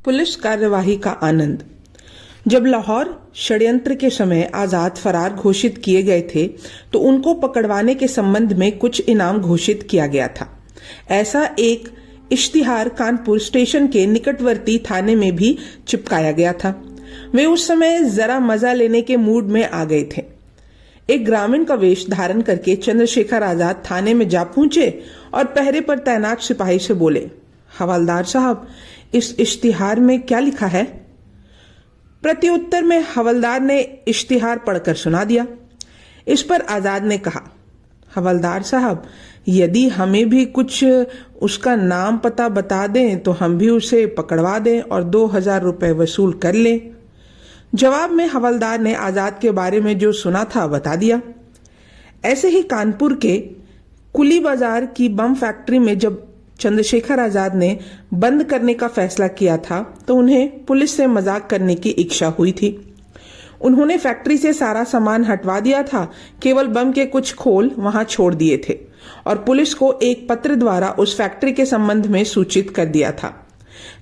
Police कार्यवाही का आनंद। जब लाहौर षड्यंत्र के समय आजाद फरार घोषित किए गए थे तो उनको पकड़वाने के संबंध में कुछ इनाम घोषित किया गया था। ऐसा एक इश्तिहार कानपुर स्टेशन के निकटवर्ती थाने में भी चिपकाया गया था। वे उस समय जरा मजा लेने के मूड में आ गए थे। एक ग्रामीण का वेश धारण करके चंद्रशेखर आजाद थाने में जा पहुंचे और पहरे पर तैनात सिपाही से बोले, हवलदार साहब, इस इश्तिहार में क्या लिखा है? प्रत्युत्तर में हवलदार ने इश्तिहार पढ़कर सुना दिया। इस पर आजाद ने कहा, हवलदार साहब, यदि हमें भी कुछ उसका नाम पता बता दें तो हम भी उसे पकड़वा दें और 2000 रुपए वसूल कर लें। जवाब में हवलदार ने आजाद के बारे में जो सुना था बता दिया। ऐसे ही कानपुर के कुली बाजार की बम फैक्ट्री में जब चंद्रशेखर आजाद ने बंद करने का फैसला किया था तो उन्हें पुलिस से मजाक करने की इच्छा हुई थी। उन्होंने फैक्ट्री से सारा सामान हटवा दिया था, केवल बम के कुछ खोल वहां छोड़ दिए थे और पुलिस को एक पत्र द्वारा उस फैक्ट्री के संबंध में सूचित कर दिया था।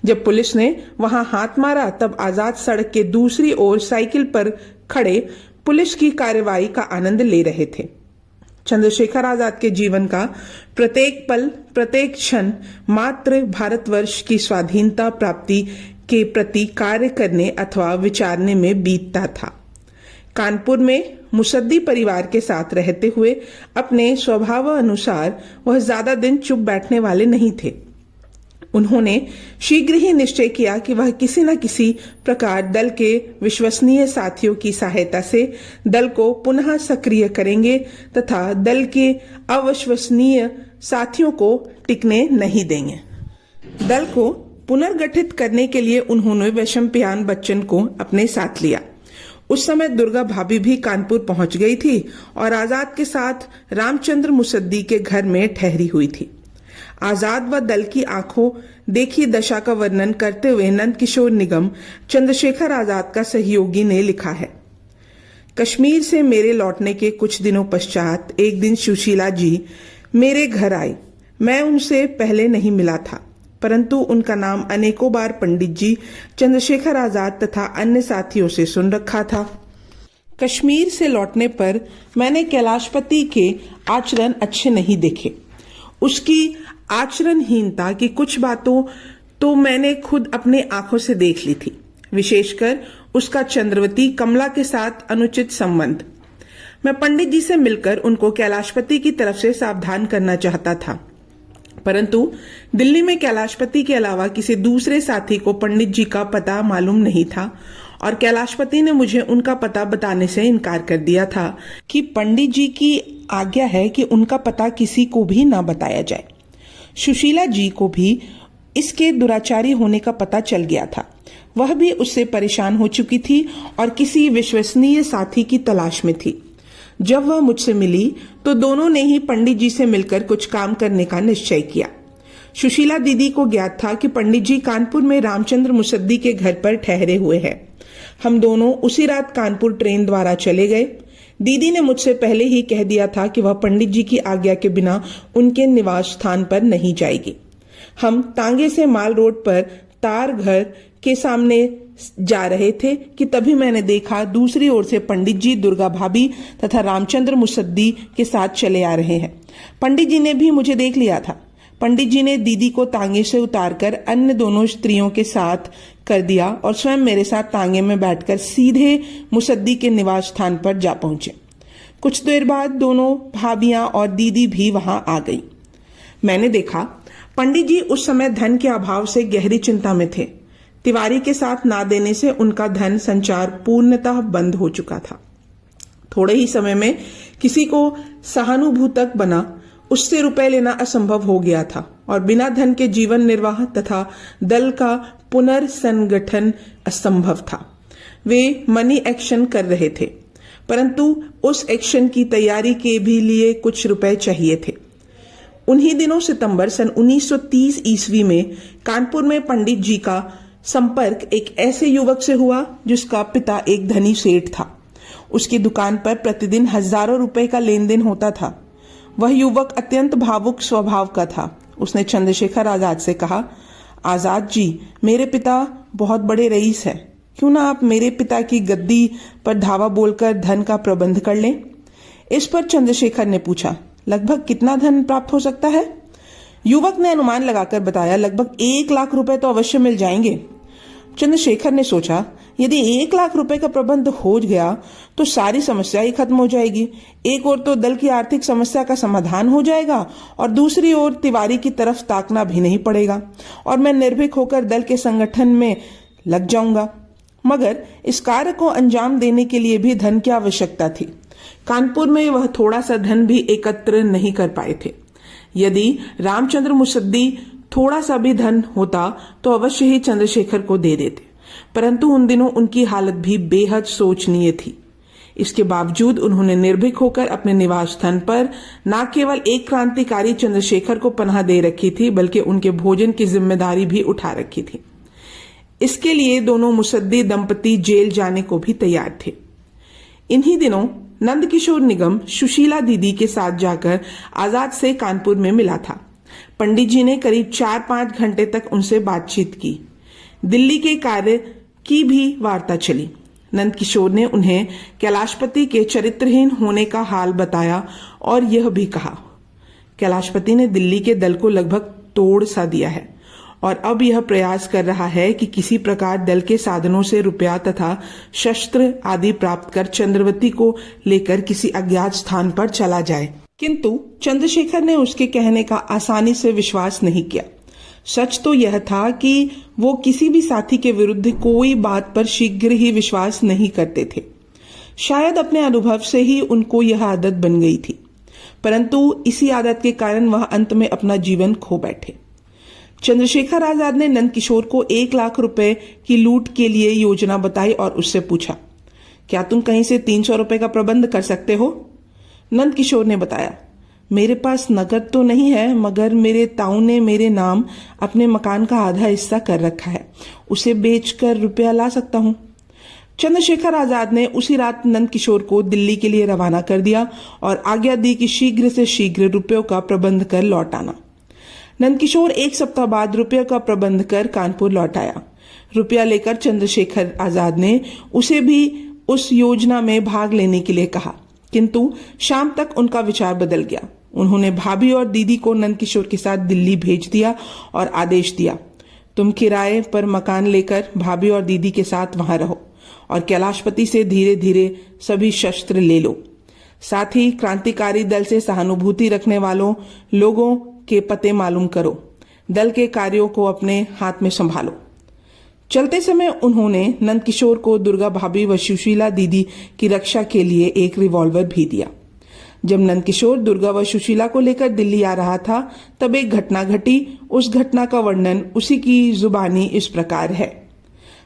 जब पुलिस ने वहां हाथ मारा तब आजाद सड़क के दूसरी ओर साइकिल पर खड़े पुलिस की कार्रवाई का आनंद ले रहे थे। चंद्रशेखर आजाद के जीवन का प्रत्येक पल, प्रत्येक क्षण मात्र भारतवर्ष की स्वाधीनता प्राप्ति के प्रति कार्य करने अथवा विचारने में बीतता था। कानपुर में मुसद्दी परिवार के साथ रहते हुए अपने स्वभाव अनुसार वह ज्यादा दिन चुप बैठने वाले नहीं थे। उन्होंने शीघ्र ही निश्चय किया कि वह किसी न किसी प्रकार दल के विश्वसनीय साथियों की सहायता से दल को पुनः सक्रिय करेंगे तथा दल के अविश्वसनीय साथियों को टिकने नहीं देंगे। दल को पुनर्गठित करने के लिए उन्होंने वैशंपायन बच्चन को अपने साथ लिया। उस समय दुर्गा भाभी भी कानपुर पहुंच गई थी और आजाद के साथ रामचंद्र मुसद्दी के घर में ठहरी हुई थी। आजाद व दल की आंखों देखी दशा का वर्णन करते हुए नंद किशोर निगम, चंद्रशेखर आजाद का सहयोगी, ने लिखा है, कश्मीर से मेरे लौटने के कुछ दिनों पश्चात एक दिन सुशीला जी मेरे घर आई। मैं उनसे पहले नहीं मिला था, परंतु उनका नाम अनेकों बार पंडित जी, चंद्रशेखर आजाद तथा अन्य साथियों से सुन रखा था। कश्मीर से लौटने पर मैंने कैलाशपति के आचरण अच्छे नहीं देखे। उसकी आचरणहीनता की कुछ बातों तो मैंने खुद अपने आंखों से देख ली थी, विशेषकर उसका चंद्रवती कमला के साथ अनुचित संबंध। मैं पंडित जी से मिलकर उनको कैलाशपति की तरफ से सावधान करना चाहता था, परंतु दिल्ली में कैलाशपति के अलावा किसी दूसरे साथी को पंडित जी का पता मालूम नहीं था और कैलाशपति ने मुझे उनका पता बताने से इनकार कर दिया था कि पंडित जी की आज्ञा है कि उनका पता किसी को भी ना बताया जाए। सुशीला जी को भी इसके दुराचारी होने का पता चल गया था। वह भी उससे परेशान हो चुकी थी और किसी विश्वसनीय साथी की तलाश में थी। जब वह मुझसे मिली तो दोनों ने ही पंडित जी से मिलकर कुछ काम करने का निश्चय किया। सुशीला दीदी को ज्ञात था कि पंडित जी कानपुर में रामचंद्र मुसद्दी के घर पर ठहरे हुए हैं। हम दोनों उसी रात कानपुर ट्रेन द्वारा चले गए। दीदी ने मुझसे पहले ही कह दिया था कि वह पंडित जी की आज्ञा के बिना उनके निवास स्थान पर नहीं जाएगी। हम तांगे से माल रोड पर तार घर के सामने जा रहे थे कि तभी मैंने देखा दूसरी ओर से पंडित जी दुर्गा भाभी तथा रामचंद्र मुसद्दी के साथ चले आ रहे हैं। पंडित जी ने भी मुझे देख लिया था। पंडित जी ने दीदी को तांगे से उतारकर अन्य दोनों स्त्रियों के साथ कर दिया और स्वयं मेरे साथ तांगे में बैठकर सीधे मुसद्दी के निवास स्थान पर जा पहुंचे। कुछ देर बाद दोनों भाभियां और दीदी भी वहां आ गई। मैंने देखा पंडित जी उस समय धन के अभाव से गहरी चिंता में थे। तिवारी के साथ ना देने से उनका धन संचार पूर्णतः बंद हो चुका था। थोड़े ही समय में किसी को सहानुभूतक बना उससे रुपए लेना असंभव हो गया था और बिना धन के जीवन निर्वाह तथा दल का पुनर्संगठन असंभव था। वे मनी एक्शन कर रहे थे, परंतु उस एक्शन की तैयारी के भी लिए कुछ रुपए चाहिए थे। उन्हीं दिनों सितंबर सन 1930 ईस्वी में कानपुर में पंडित जी का संपर्क एक ऐसे युवक से हुआ जिसका पिता एक धनी सेठ था। उसकी दुकान पर प्रतिदिन हजारों रुपए का लेन देन होता था। वह युवक अत्यंत भावुक स्वभाव का था। उसने चंद्रशेखर आजाद से कहा, आजाद जी, मेरे पिता बहुत बड़े रईस हैं, क्यों ना आप मेरे पिता की गद्दी पर धावा बोलकर धन का प्रबंध कर लें। इस पर चंद्रशेखर ने पूछा, लगभग कितना धन प्राप्त हो सकता है? युवक ने अनुमान लगाकर बताया, लगभग 1 लाख रुपए तो अवश्य मिल जाएंगे। चंद्रशेखर ने सोचा, यदि 1 लाख रुपए का प्रबंध हो गया तो सारी समस्या ही खत्म हो जाएगी। एक ओर तो दल की आर्थिक समस्या का समाधान हो जाएगा और दूसरी ओर तिवारी की तरफ ताकना भी नहीं पड़ेगा और मैं निर्भीक होकर दल के संगठन में लग जाऊंगा। मगर इस कार्य को अंजाम देने के लिए भी धन की आवश्यकता थी। कानपुर में वह थोड़ा सा धन भी एकत्र नहीं कर पाए थे। यदि रामचंद्र मुसद्दी थोड़ा सा भी धन होता तो अवश्य ही चंद्रशेखर को दे देते, परंतु उन दिनों उनकी हालत भी बेहद शोचनीय थी। इसके बावजूद उन्होंने निर्भीक होकर अपने निवास स्थान पर न केवल एक क्रांतिकारी चंद्रशेखर को पनाह दे रखी थी, बल्कि उनके भोजन की जिम्मेदारी भी उठा रखी थी। इसके लिए दोनों मुसद्दी दंपति जेल जाने को भी तैयार थे। इन्हीं दिनों नंदकिशोर निगम सुशीला दीदी के साथ जाकर आजाद से कानपुर में मिला था। पंडित जी ने करीब 4-5 घंटे तक उनसे बातचीत की। दिल्ली के कार्य की भी वार्ता चली। नंदकिशोर ने उन्हें कैलाशपति के चरित्रहीन होने का हाल बताया और यह भी कहा, कैलाशपति ने दिल्ली के दल को लगभग तोड़ सा दिया है और अब यह प्रयास कर रहा है कि किसी प्रकार दल के साधनों से रुपया तथा शस्त्र आदि प्राप्त कर चंद्रवती को लेकर किसी अज्ञात स्थान पर चला जाए। किंतु चंद्रशेखर ने उसके कहने का आसानी से विश्वास नहीं किया। सच तो यह था कि वो किसी भी साथी के विरुद्ध कोई बात पर शीघ्र ही विश्वास नहीं करते थे। शायद अपने अनुभव से ही उनको यह आदत बन गई थी, परंतु इसी आदत के कारण वह अंत में अपना जीवन खो बैठे। चंद्रशेखर आजाद ने नंदकिशोर को 1 लाख रुपए की लूट के लिए योजना बताई और उससे पूछा, क्या तुम कहीं से 300 रुपए का प्रबंध कर सकते हो? नंदकिशोर ने बताया, मेरे पास नकद तो नहीं है, मगर मेरे ताऊ ने मेरे नाम अपने मकान का आधा हिस्सा कर रखा है, उसे बेचकर रुपया ला सकता हूँ। चंद्रशेखर आजाद ने उसी रात नंदकिशोर को दिल्ली के लिए रवाना कर दिया और आज्ञा दी कि शीघ्र से शीघ्र रुपयों का प्रबंध कर लौट आना। नंदकिशोर 1 सप्ताह बाद रुपये का प्रबंध कर कानपुर लौट आया। रुपया लेकर चंद्रशेखर आजाद ने उसे भी उस योजना में भाग लेने के लिए कहा, किंतु शाम तक उनका विचार बदल गया। उन्होंने भाभी और दीदी को नंदकिशोर के साथ दिल्ली भेज दिया और आदेश दिया, तुम किराए पर मकान लेकर भाभी और दीदी के साथ वहां रहो और कैलाशपति से धीरे धीरे सभी शस्त्र ले लो। साथ ही क्रांतिकारी दल से सहानुभूति रखने वालों लोगों के पते मालूम करो। दल के कार्यों को अपने हाथ में संभालो। चलते समय उन्होंने नंदकिशोर को दुर्गा भाभी व सुशीला दीदी की रक्षा के लिए एक रिवॉल्वर भी दिया। जब नंदकिशोर दुर्गा व सुशीला को लेकर दिल्ली आ रहा था, तब एक घटना घटी। उस घटना का वर्णन उसी की जुबानी इस प्रकार है।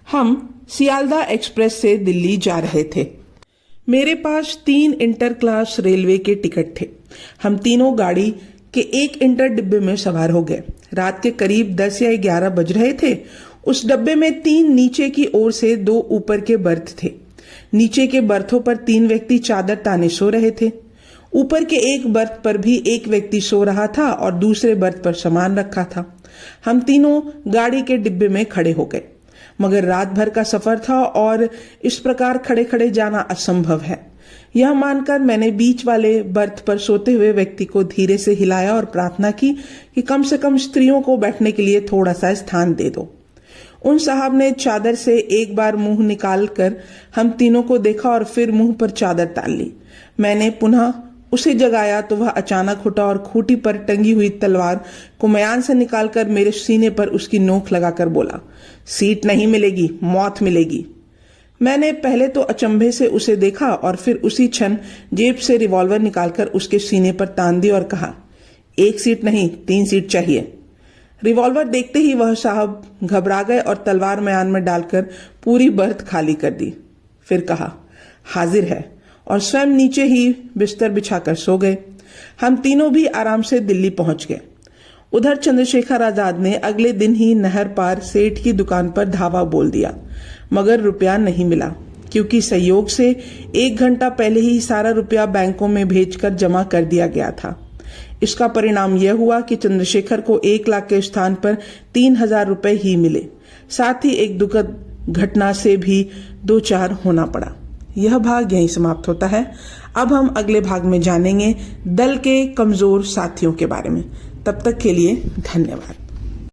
हम सियालदा एक्सप्रेस से दिल्ली जा रहे थे। मेरे पास 3 इंटर क्लास रेलवे के टिकट थे। हम तीनों गाड़ी के एक इंटर डिब्बे में सवार हो गए। रात के करीब 10 या 11 बज रहे थे। उस डब्बे में 3 नीचे की ओर से 2 ऊपर के बर्थ थे। नीचे के बर्थों पर 3 व्यक्ति चादर ताने सो रहे थे। ऊपर के एक बर्थ पर भी एक व्यक्ति सो रहा था और दूसरे बर्थ पर सामान रखा था। हम तीनों गाड़ी के डिब्बे में खड़े हो गए, मगर रात भर का सफर था और इस प्रकार खड़े खड़े जाना असंभव है। यह मानकर मैंने बीच वाले बर्थ पर सोते हुए व्यक्ति को धीरे से हिलाया और प्रार्थना की कि कम से कम स्त्रियों को बैठने के लिए थोड़ा सा स्थान दे दो। उन साहब ने चादर से एक बार मुंह निकाल कर हम तीनों को देखा और फिर मुंह पर चादर तान ली। मैंने पुनः उसे जगाया तो वह अचानक उठा और खूंटी पर टंगी हुई तलवार को म्यान से निकालकर मेरे सीने पर उसकी नोक लगाकर बोला, सीट नहीं मिलेगी, मौत मिलेगी। मैंने पहले तो अचंभे से उसे देखा और फिर उसी क्षण जेब से रिवॉल्वर निकालकर उसके सीने पर तान दी और कहा, 1 सीट नहीं 3 सीट चाहिए। रिवॉल्वर देखते ही वह साहब घबरा गए और तलवार म्यान में डालकर पूरी बर्थ खाली कर दी। फिर कहा, हाजिर है, और स्वयं नीचे ही बिस्तर बिछाकर सो गए। हम तीनों भी आराम से दिल्ली पहुंच गए। उधर चंद्रशेखर आजाद ने अगले दिन ही नहर पार सेठ की दुकान पर धावा बोल दिया, मगर रुपया नहीं मिला, क्योंकि संयोग से 1 घंटा पहले ही सारा रुपया बैंकों में भेजकर जमा कर दिया गया था। इसका परिणाम यह हुआ कि चंद्रशेखर को 1 लाख के स्थान पर 3,000 रुपए ही मिले। साथ ही एक दुखद घटना से भी दो चार होना पड़ा। यह भाग यहीं समाप्त होता है। अब हम अगले भाग में जानेंगे दल के कमजोर साथियों के बारे में। तब तक के लिए धन्यवाद।